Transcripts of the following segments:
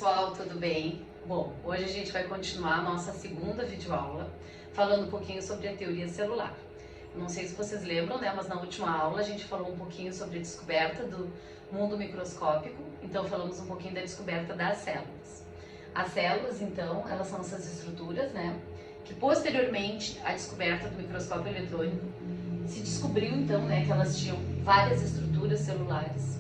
pessoal, tudo bem? Bom, hoje a gente vai continuar a nossa segunda videoaula falando um pouquinho sobre a teoria celular. Não sei se vocês lembram, né, mas na última aula a gente falou um pouquinho sobre a descoberta do mundo microscópico, então falamos um pouquinho da descoberta das células. As células, então, elas são essas estruturas, né, que posteriormente à descoberta do microscópio eletrônico se descobriu, então, né, que elas tinham várias estruturas celulares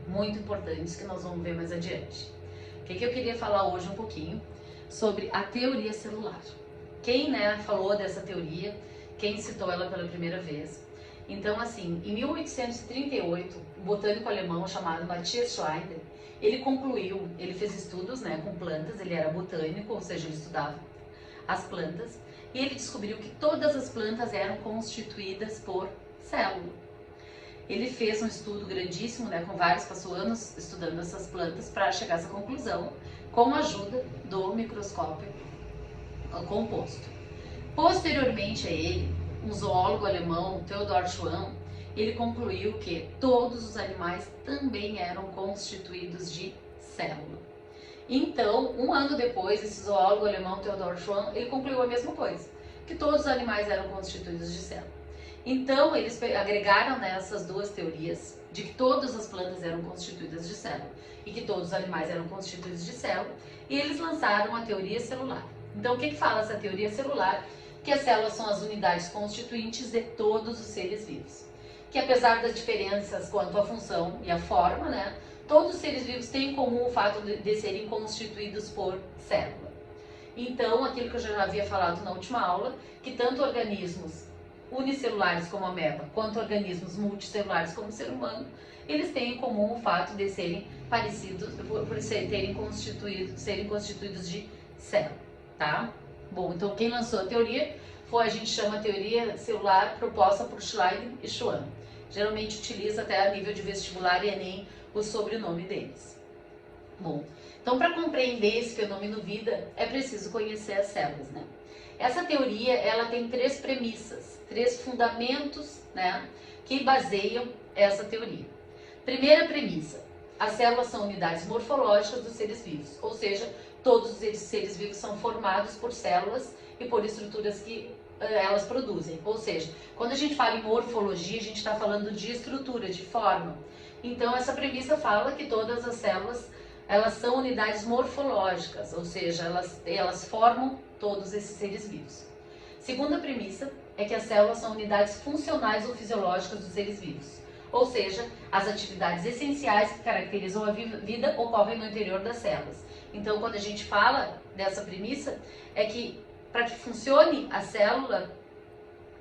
muito importantes que nós vamos ver mais adiante. O que eu queria falar hoje um pouquinho sobre a teoria celular. Quem, né, falou dessa teoria, quem citou ela pela primeira vez. Então, assim, em 1838, um botânico alemão chamado Matthias Schleider, ele fez estudos, né, com plantas, ele era botânico, ou seja, ele estudava as plantas, e ele descobriu que todas as plantas eram constituídas por célula. Ele fez um estudo grandíssimo, né, com vários, passou anos estudando essas plantas para chegar a essa conclusão, com a ajuda do microscópio composto. Posteriormente a ele, um zoólogo alemão, Theodor Schwann, ele concluiu que todos os animais também eram constituídos de célula. Então, um ano depois, esse zoólogo alemão, Theodor Schwann, ele concluiu a mesma coisa, que todos os animais eram constituídos de célula. Então, eles agregaram nessas duas teorias de que todas as plantas eram constituídas de célula e que todos os animais eram constituídos de célula, e eles lançaram a teoria celular. Então, o que fala essa teoria celular? Que as células são as unidades constituintes de todos os seres vivos. Que apesar das diferenças quanto à função e à forma, né, todos os seres vivos têm em comum o fato de serem constituídos por célula. Então, aquilo que eu já havia falado na última aula, que tanto organismos unicelulares como a ameba, quanto organismos multicelulares como o ser humano, eles têm em comum o fato de serem parecidos, por serem constituídos de célula, tá? Bom, então quem lançou a teoria foi, a gente chama a teoria celular proposta por Schleider e Schwann. Geralmente utiliza até a nível de vestibular e Enem o sobrenome deles. Bom, então para compreender esse fenômeno vida é preciso conhecer as células, né? Essa teoria, ela tem três premissas, três fundamentos, né, que baseiam essa teoria. Primeira premissa, as células são unidades morfológicas dos seres vivos, ou seja, todos os seres vivos são formados por células e por estruturas que elas produzem. Ou seja, quando a gente fala em morfologia, a gente está falando de estrutura, de forma. Então, essa premissa fala que todas as células, elas são unidades morfológicas, ou seja, elas formam todos esses seres vivos. Segunda premissa é que as células são unidades funcionais ou fisiológicas dos seres vivos, ou seja, as atividades essenciais que caracterizam a vida ocorrem no interior das células. Então, quando a gente fala dessa premissa, é que para que funcione a célula,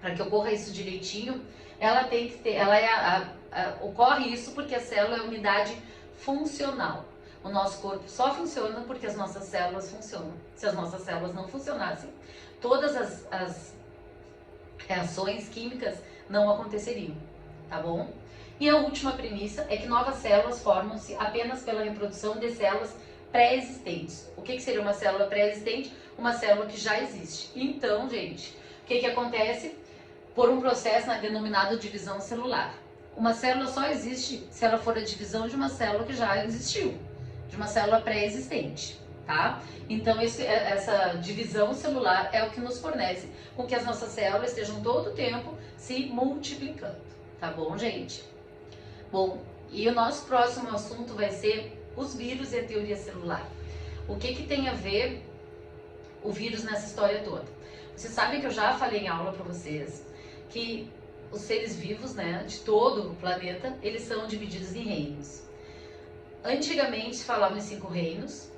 para que ocorra isso direitinho, ela tem que ter, ocorre isso porque a célula é unidade funcional. O nosso corpo só funciona porque as nossas células funcionam. Se as nossas células não funcionassem, todas as reações químicas não aconteceriam, tá bom? E a última premissa é que novas células formam-se apenas pela reprodução de células pré-existentes. O que seria uma célula pré-existente? Uma célula que já existe. Então, gente, o que acontece? Por um processo denominado divisão celular. Uma célula só existe se ela for a divisão de uma célula que já existiu, de uma célula pré-existente, tá? Então, essa divisão celular é o que nos fornece com que as nossas células estejam todo o tempo se multiplicando, tá bom, gente? Bom, e o nosso próximo assunto vai ser os vírus e a teoria celular. O que tem a ver o vírus nessa história toda? Vocês sabem que eu já falei em aula para vocês que os seres vivos, né, de todo o planeta, eles são divididos em reinos. Antigamente se falava em 5 reinos,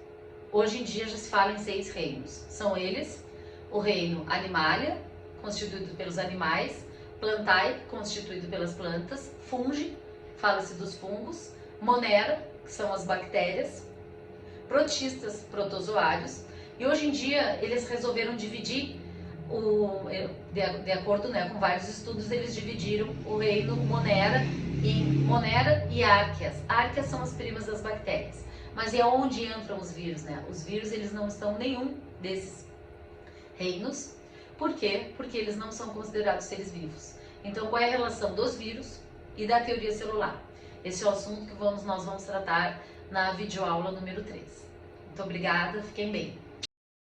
hoje em dia já se fala em 6 reinos. São eles: o reino Animalia, constituído pelos animais; Plantae, constituído pelas plantas; Fungi, fala-se dos fungos; Monera, que são as bactérias; protistas, protozoários. E hoje em dia eles resolveram dividir, de acordo, né, com vários estudos, eles dividiram o reino Monera em Monera e Arqueas. Arqueas são as primas das bactérias. Mas é onde entram os vírus, né? Os vírus, eles não estão em nenhum desses reinos. Por quê? Porque eles não são considerados seres vivos. Então, qual é a relação dos vírus e da teoria celular? Esse é o assunto que nós vamos tratar na videoaula número 3. Muito obrigada, fiquem bem.